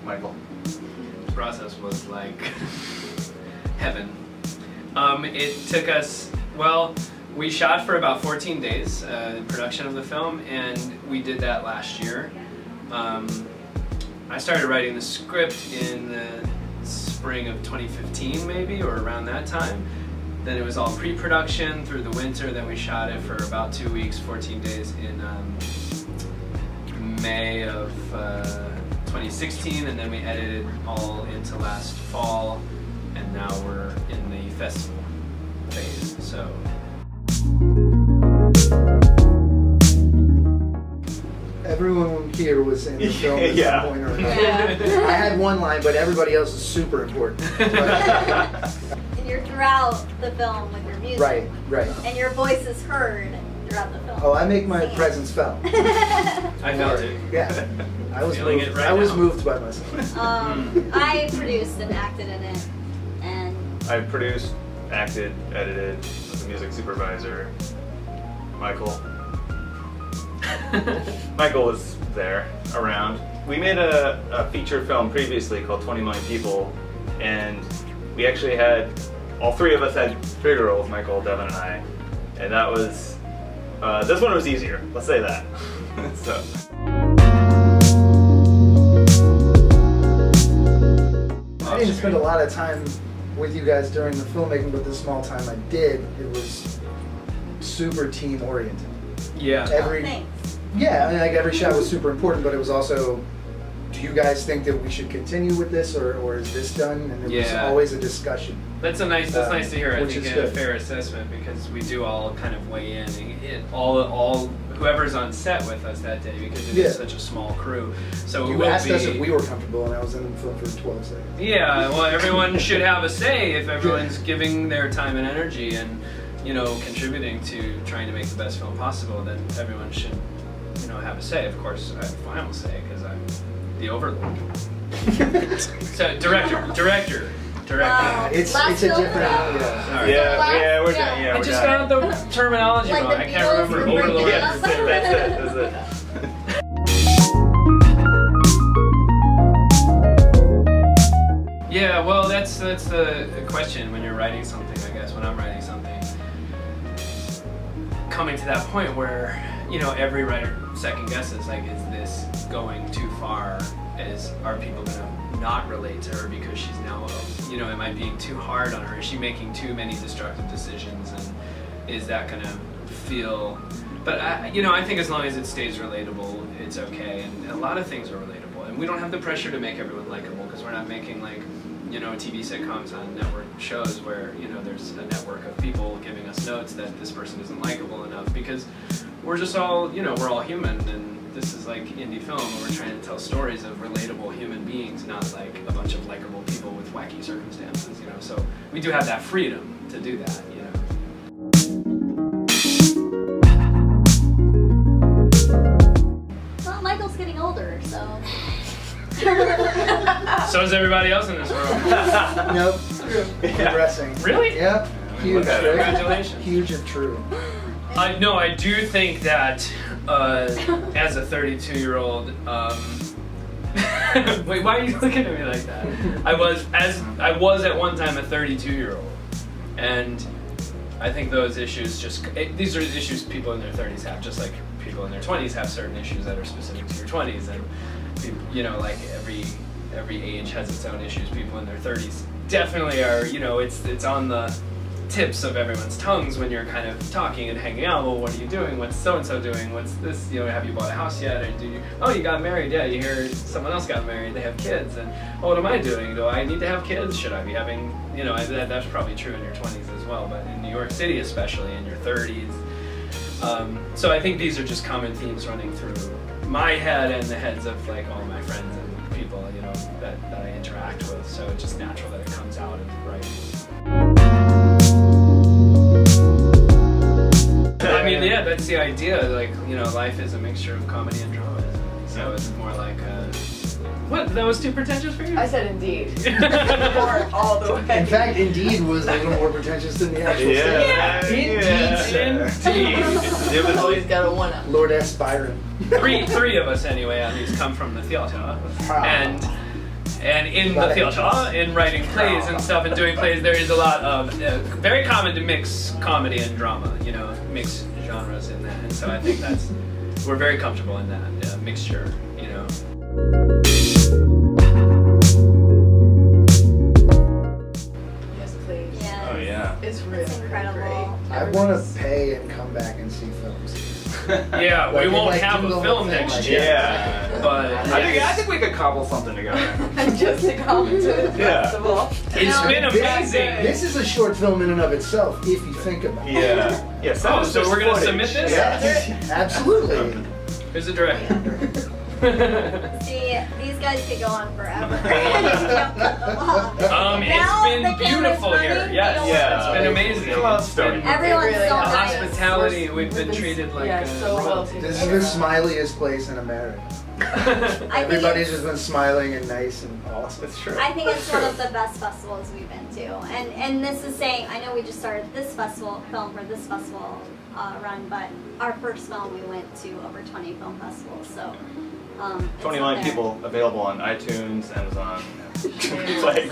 Michael. The process was like heaven. It took us, well, we shot for about 14 days, production of the film, and we did that last year. I started writing the script in the spring of 2015 maybe, or around that time. Then it was all pre-production through the winter, then we shot it for about 2 weeks, 14 days in May of 2016, and then we edited all into last fall, and now we're in the festival phase. So everyone here was in the film at some point or another. I had one line, but everybody else is super important. And you're throughout the film with your music. Right, right. And your voice is heard throughout the film. Oh, I make my presence felt. I felt it. Yeah. I was Feeling moved. it right I was now. moved by myself. I produced and acted in it, and I produced, acted, edited, was a music supervisor. Michael. Michael was there, around. We made a feature film previously called 20 Million People, and we actually had, all three of us had bigger roles, Michael, Devin, and I. And that was, this one was easier, let's say that. So. I didn't spend a lot of time with you guys during the filmmaking, but the small time I did, it was super team oriented. Yeah. thanks. Yeah, I mean, like every shot was super important, but it was also, do you guys think that we should continue with this, or is this done? And there was always a discussion. That's nice to hear. I think a good. fair assessment, because we do all kind of weigh in. All whoever's on set with us that day, because it is such a small crew. So you asked us if we were comfortable, and I was in the film for 12 seconds. Yeah, well, everyone should have a say if everyone's giving their time and energy and, you know, contributing to trying to make the best film possible. Then everyone should, you know, have a say. Of course, I have a final say because I'm the overlord. So director. It's a different. We're done. I just got the terminology wrong. I can't remember overlord. Yeah, that's it. Yeah, well, that's the question when you're writing something. I guess when I'm writing something, coming to that point where, you know, every writer second guesses, like, is this going too far? Are people gonna not relate to her because she's now, you know, am I being too hard on her? Is she making too many destructive decisions, and is that gonna feel? But I think as long as it stays relatable, it's okay. And a lot of things are relatable, and we don't have the pressure to make everyone likable because we're not making, like, you know, TV sitcoms on network shows where, you know, there's a network of people giving us notes that this person isn't likable enough, because we're just all, you know, we're all human, and this is like indie film, and we're trying to tell stories of relatable human beings, not like a bunch of likable people with wacky circumstances, you know. So we do have that freedom to do that, you know. Well, Michael's getting older, so. So is everybody else in this room. Nope. Progressing. Really? Yep. Huge. Congratulations. Huge and true. No, I do think that as a 32-year-old, wait, why are you looking at me like that? I was at one time a 32-year-old, and I think those issues these are issues people in their 30s have, just like people in their 20s have certain issues that are specific to your 20s, and you know, like every age has its own issues. People in their 30s definitely are, you know, it's on the tips of everyone's tongues when you're kind of talking and hanging out. Well, what are you doing? What's so-and-so doing? What's this? You know, have you bought a house yet? Or oh, you got married? Yeah, you hear someone else got married. They have kids. And oh, what am I doing? Do I need to have kids? Should I be having, you know, that's probably true in your 20s as well, but in New York City especially, in your 30s. So I think these are just common themes running through my head and the heads of, like, all my friends and people, you know, that I interact with. So it's just natural that it comes out in writing. I mean, yeah, that's the idea. Like, you know, life is a mixture of comedy and drama. So it's more like, What? That was too pretentious for you? I said indeed. Or all the way. In fact, Indeed was a little more pretentious than the actual statement. Indeed. Always got a one-up. Lord S. Byron. Three of us anyway at least come from the theatre, and in the theatre, in writing plays and stuff and doing plays, there is a lot of very common to mix comedy and drama, you know, mix genres in that, and so I think we're very comfortable in that mixture, you know. Yes, please. Yeah. Oh yeah. It's really, It's incredible. really great. I want to pay and come back and see films. Yeah, Like, we won't like, have do the a whole film thing, next like, year, Yeah. but I think we could cobble something together. Just to come to the Yeah. festival. it's been amazing. This is a short film in and of itself, if you think about it. Yeah. Yeah. Oh, so we're gonna submit this? Yeah. Absolutely. Who's the director? See, these guys could go on forever. It's been beautiful here. Yes, Yeah. it's been amazing. I love It's Stony been- Brook. Everyone's Really so nice. nice. Hospitality, we've been treated like Yeah, so well royalty. taken This is the smiliest place in America. I think Everybody's it's- just been smiling and nice and awesome. It's true. I think it's one of the best festivals we've been to, and this is saying, I know we just started this festival film for this festival run, but our first film we went to over 20 film festivals, so it's 21 up there. people available on iTunes, Amazon. Yeah. Like,